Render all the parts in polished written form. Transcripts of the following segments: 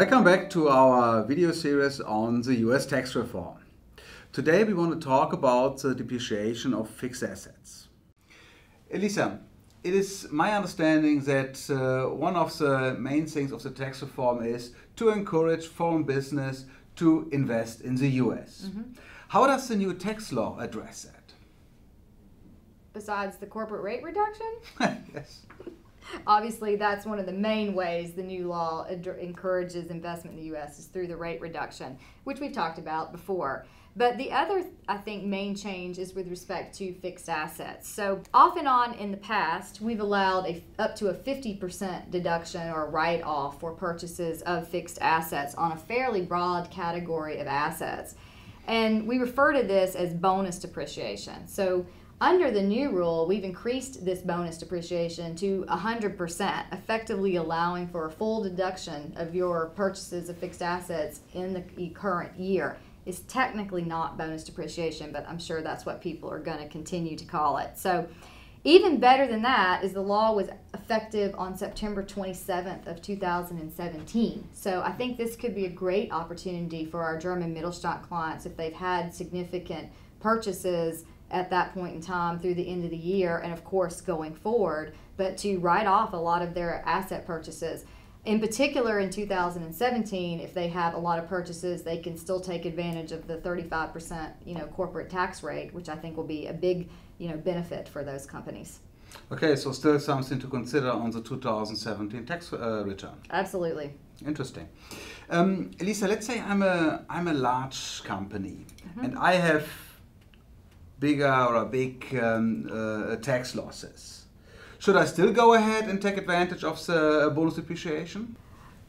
Welcome back to our video series on the US tax reform. Today we want to talk about the depreciation of fixed assets. Elisa, it is my understanding that one of the main things of the tax reform is to encourage foreign business to invest in the US. How does the new tax law address that? Besides the corporate rate reduction? Yes. Obviously, that's one of the main ways the new law encourages investment in the U.S. is through the rate reduction, which we've talked about before. But the other, I think, main change is with respect to fixed assets. So off and on in the past, we've allowed up to a 50% deduction or write-off for purchases of fixed assets on a fairly broad category of assets. And we refer to this as bonus depreciation. So under the new rule, we've increased this bonus depreciation to 100%, effectively allowing for a full deduction of your purchases of fixed assets in the current year. It's technically not bonus depreciation, but I'm sure that's what people are going to continue to call it. So even better than that is the law was effective on September 27th of 2017. So I think this could be a great opportunity for our German Mittelstand clients if they've had significant purchases at that point in time through the end of the year and of course going forward, but to write off a lot of their asset purchases. In particular in 2017, if they have a lot of purchases, they can still take advantage of the 35% corporate tax rate, which I think will be a big benefit for those companies. Okay, so still something to consider on the 2017 tax return. Absolutely. Interesting. Elisa, let's say I'm a large company and I have big tax losses. Should I still go ahead and take advantage of the bonus depreciation?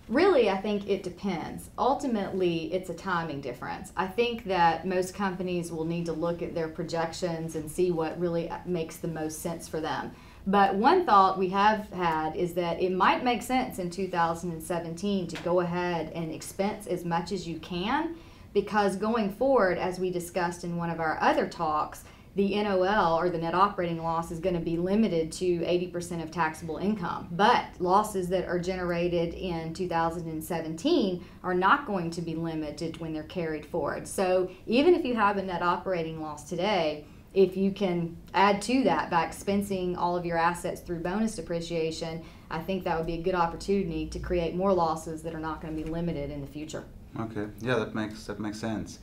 Really, I think it depends. Ultimately, it's a timing difference. I think that most companies will need to look at their projections and see what really makes the most sense for them. But one thought we have had is that it might make sense in 2017 to go ahead and expense as much as you can, because going forward, as we discussed in one of our other talks, the NOL, or the net operating loss, is going to be limited to 80% of taxable income. But losses that are generated in 2017 are not going to be limited when they're carried forward. So even if you have a net operating loss today, if you can add to that by expensing all of your assets through bonus depreciation, I think that would be a good opportunity to create more losses that are not going to be limited in the future. Okay, yeah, that makes sense.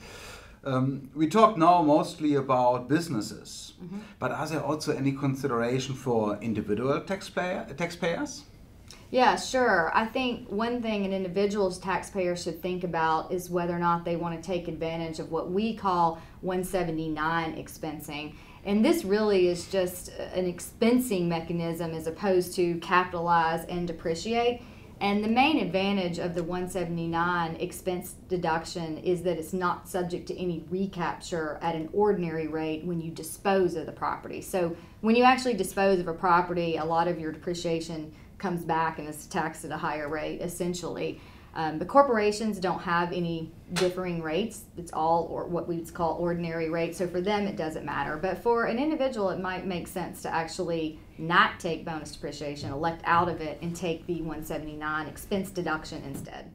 We talked now mostly about businesses, but are there also any consideration for individual taxpayers? Yeah, sure. I think one thing an individual's taxpayer should think about is whether or not they want to take advantage of what we call 179 expensing. And this really is just an expensing mechanism as opposed to capitalize and depreciate. And the main advantage of the 179 expense deduction is that it's not subject to any recapture at an ordinary rate when you dispose of the property. So when you actually dispose of a property, a lot of your depreciation comes back and is taxed at a higher rate, essentially. The corporations don't have any differing rates. It's all what we would call ordinary rates. So for them, it doesn't matter. But for an individual, it might make sense to actually not take bonus depreciation, elect out of it, and take the 179 expense deduction instead.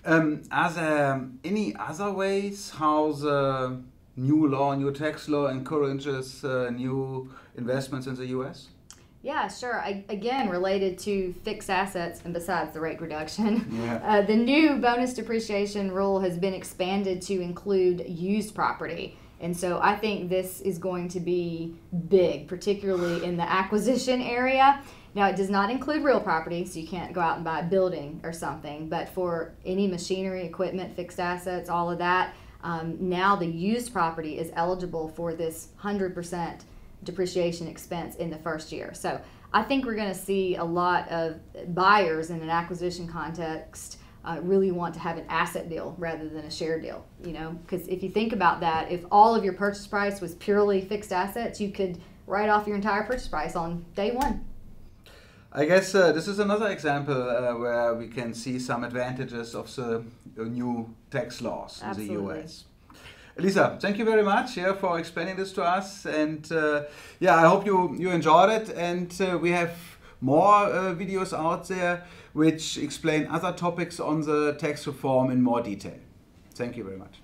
Are there any other ways how the new tax law encourages new investments in the U.S.? Yeah, sure. Again, related to fixed assets and besides the rate reduction, yeah. The new bonus depreciation rule has been expanded to include used property. And so I think this is going to be big, particularly in the acquisition area. Now, it does not include real property, so you can't go out and buy a building or something. But for any machinery, equipment, fixed assets, all of that, now the used property is eligible for this 100% depreciation expense in the first year. So I think we're going to see a lot of buyers in an acquisition context really want to have an asset deal rather than a share deal, because if you think about that, if all of your purchase price was purely fixed assets, you could write off your entire purchase price on day one. I guess this is another example where we can see some advantages of the new tax laws in the US. Elisa, thank you very much for explaining this to us, and I hope you enjoyed it, and we have more videos out there which explain other topics on the tax reform in more detail. Thank you very much.